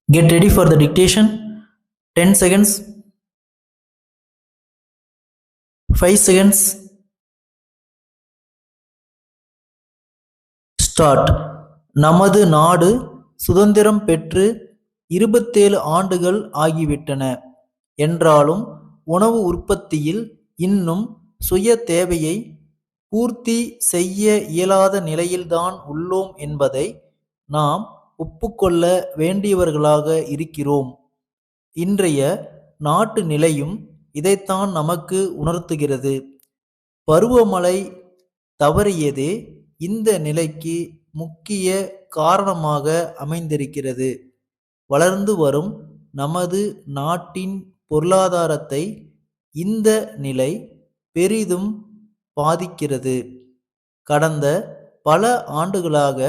Get ready for the dictation. 10 seconds, 5 seconds, start. நமது நாடு சுதந்திரம் பெற்று 27 ஆண்டுகள் ஆகிவிட்டன. என்றாலும் உணவு உற்பத்தியில் இன்னும் சுய தேவையை பூர்த்தி செய்ய இயலாத நிலையில்தான் உள்ளோம் என்பதை நாம் ஒப்புக்கொள்ள வேண்டியவர்களாக இருக்கிறோம். இன்றைய நாட்டு நிலையும் இதைத்தான் நமக்கு உணர்த்துகிறது. பருவமழை தவறியதே இந்த நிலைக்கு முக்கிய காரணமாக அமைந்திருக்கிறது. வளர்ந்து வரும் நமது நாட்டின் பொருளாதாரத்தை இந்த நிலை பெரிதும் பாதிக்கிறது. கடந்த பல ஆண்டுகளாக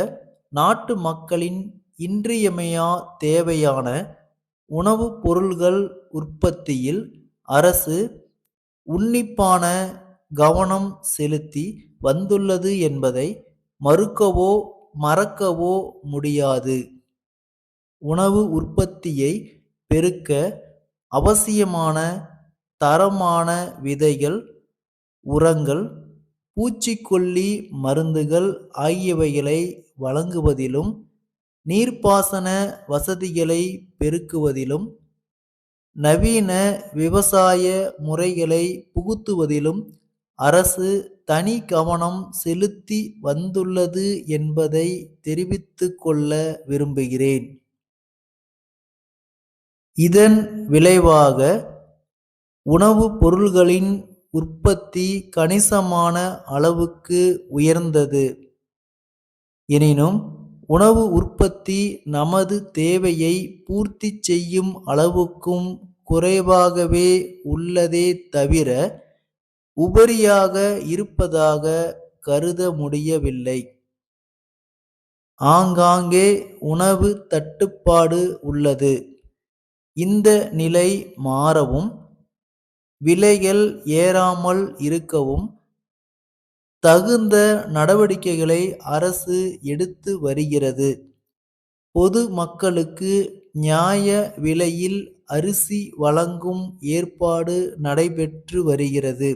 நாட்டு மக்களின் இன்றியமையா தேவையான உணவுப் பொருள்கள் உற்பத்தியில் அரசு உன்னிப்பான கவனம் செலுத்தி வந்துள்ளது என்பதை மறுக்கவோ மறக்கவோ முடியாது. உணவு உற்பத்தியை பெருக்க அவசியமான தரமான விதைகள், உரங்கள், பூச்சிக்கொல்லி மருந்துகள் ஆகியவைகளை வழங்குவதிலும், நீர்ப்பாசன வசதிகளை பெருக்குவதிலும், நவீன விவசாய முறைகளை புகுத்துவதிலும் அரசு தனி கவனம் செலுத்தி வந்துள்ளது என்பதை தெரிவித்துக் கொள்ள விரும்புகிறேன். இதன் விளைவாக உணவுப் பொருள்களின் உற்பத்தி கணிசமான அளவுக்கு உயர்ந்தது. எனினும் உணவு உற்பத்தி நமது தேவையை பூர்த்தி செய்யும் அளவுக்கும் குறைவாகவே உள்ளதே தவிர உபரியாக இருப்பதாக கருத முடியவில்லை. ஆங்காங்கே உணவு தட்டுப்பாடு உள்ளது. இந்த நிலை மாறவும், விலைகள் ஏறாமல் இருக்கவும் தகுந்த நடவடிக்கைகளை அரசு எடுத்து வருகிறது. பொது மக்களுக்கு நியாய விலையில் அரிசி வழங்கும் ஏற்பாடு நடைபெற்று வருகிறது.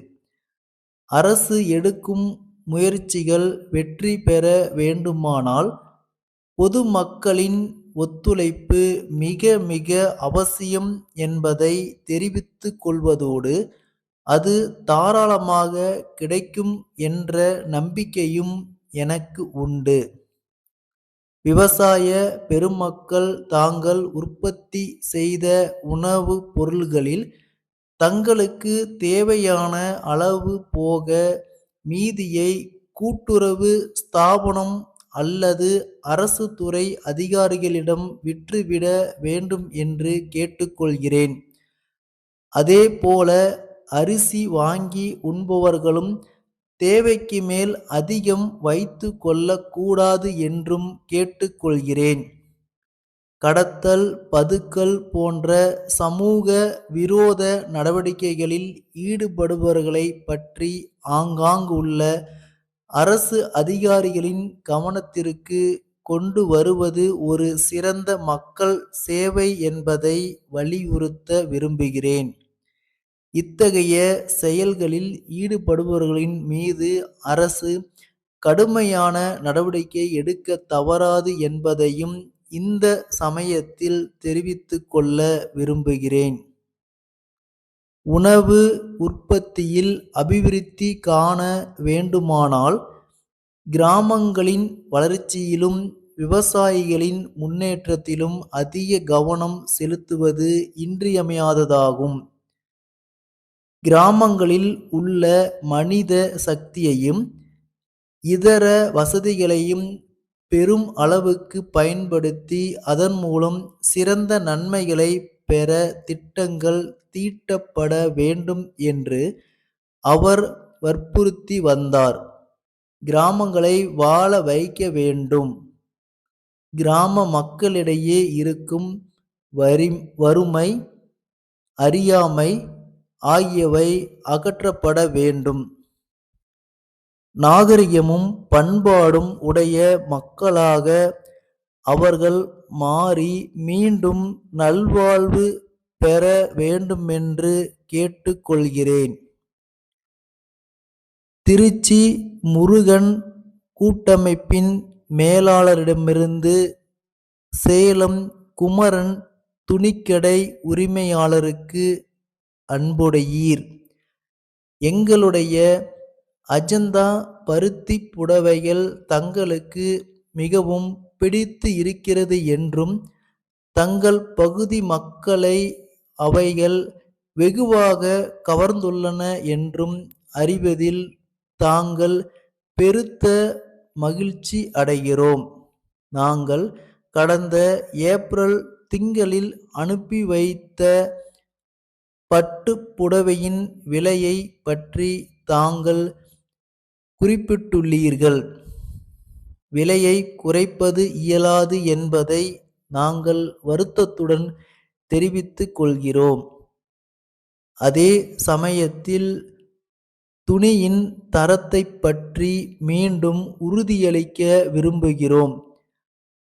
அரசு எடுக்கும் முயற்சிகள் வெற்றி பெற வேண்டுமானால் பொதுமக்களின் ஒத்துழைப்பு மிக மிக அவசியம் என்பதை தெரிவித்துக் கொள்வதோடு, அது தாராளமாக கிடைக்கும் என்ற நம்பிக்கையும் எனக்கு உண்டு. விவசாய பெருமக்கள் தாங்கள் உற்பத்தி செய்த உணவுப் பொருள்களில் தங்களுக்கு தேவையான அளவு போக மீதியை கூட்டுறவு ஸ்தாபனம் அல்லது அரசு துறை அதிகாரிகளிடம் விற்றுவிட வேண்டும் என்று கேட்டுக்கொள்கிறேன். அதேபோல அரிசி வாங்கி உண்பவர்களும் தேவைக்கு மேல் அதிகம் வைத்து கொள்ளக்கூடாது என்றும் கேட்டுக்கொள்கிறேன். கடத்தல், பதுக்கல் போன்ற சமூக விரோத நடவடிக்கைகளில் ஈடுபடுபவர்களை பற்றி ஆங்காங்குள்ள அரசு அதிகாரிகளின் கவனத்திற்கு கொண்டு வருவது ஒரு சிறந்த மக்கள் சேவை என்பதை வலியுறுத்த விரும்புகிறேன். இத்தகைய செயல்களில் ஈடுபடுபவர்களின் மீது அரசு கடுமையான நடவடிக்கை எடுக்க தவறாது என்பதையும் இந்த சமயத்தில் தெரிவித்துக் கொள்ள விரும்புகிறேன். உணவு உற்பத்தியில் அபிவிருத்தி காண வேண்டுமானால் கிராமங்களின் வளர்ச்சியிலும் விவசாயிகளின் முன்னேற்றத்திலும் அதிக கவனம் செலுத்துவது இன்றியமையாததாகும். கிராமங்களில் உள்ள மனித சக்தியையும் இதர வசதிகளையும் பெரும் அளவுக்கு பயன்படுத்தி அதன் மூலம் சிறந்த நன்மைகளை பெற திட்டங்கள் தீட்டப்பட வேண்டும் என்று அவர் வற்புறுத்தி வந்தார். கிராமங்களை வாழ வைக்க வேண்டும். கிராம மக்களிடையே இருக்கும் வறுமை, அறியாமை ஆகியவை அகற்றப்பட வேண்டும். நாகரிகமும் பண்பாடும் உடைய மக்களாக அவர்கள் மாறி மீண்டும் நல்வாழ்வு பெற வேண்டுமென்று கேட்டுக்கொள்கிறேன். திருச்சி முருகன் கூட்டமைப்பின் மேலாளரிடமிருந்து சேலம் குமரன் துணிக்கடை உரிமையாளருக்கு அன்புடையீர். எங்களுடைய அஜந்தா பருத்தி புடவைகள் தங்களுக்கு மிகவும் பிடித்து இருக்கிறது என்றும் தங்கள் பகுதி மக்களை அவைகள் வெகுவாக கவர்ந்துள்ளன என்றும் அறிவதில் தாங்கள் பெருத்த மகிழ்ச்சி அடைகிறோம். நாங்கள் கடந்த ஏப்ரல் திங்களில் அனுப்பி வைத்த பட்டுப் புடவையின் விலையை பற்றி தாங்கள் குறிப்பிட்டுள்ளீர்கள். விலையை குறைப்பது இயலாது என்பதை நாங்கள் வருத்தத்துடன் தெரிவித்துக் கொள்கிறோம். அதே சமயத்தில் துணியின் தரத்தைப் பற்றி மீண்டும் உறுதியளிக்க விரும்புகிறோம்.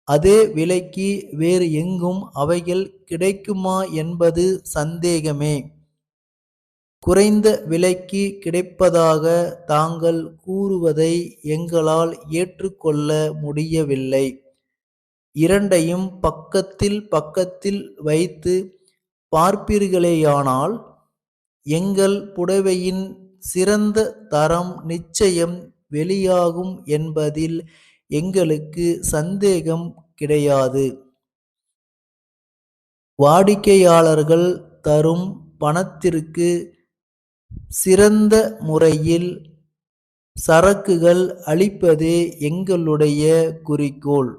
அதே விலைக்கு வேறு எங்கும் அவைகள் கிடைக்குமா என்பது சந்தேகமே. குறைந்த விலைக்கு கிடைப்பதாக தாங்கள் கூறுவதை எங்களால் ஏற்றுக்கொள்ள முடியவில்லை. இரண்டையும் பக்கத்தில் பக்கத்தில் வைத்து பார்ப்பீர்களேயானால் எங்கள் புடவையின் சிறந்த தரம் நிச்சயம் வெளியாகும் என்பதில் எங்களுக்கு சந்தேகம் கிடையாது. வாடிக்கையாளர்கள் தரும் பணத்திற்கு சிறந்த முறையில் சரக்குகள் அளிப்பதே எங்களுடைய குறிக்கோள்.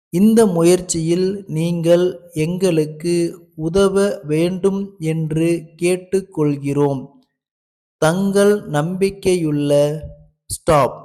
இந்த முயற்சியில் நீங்கள் எங்களுக்கு உதவ வேண்டும் என்று கேட்டுக்கொள்கிறோம். தங்கள் நம்பிக்கையுள்ள ஸ்டாப்.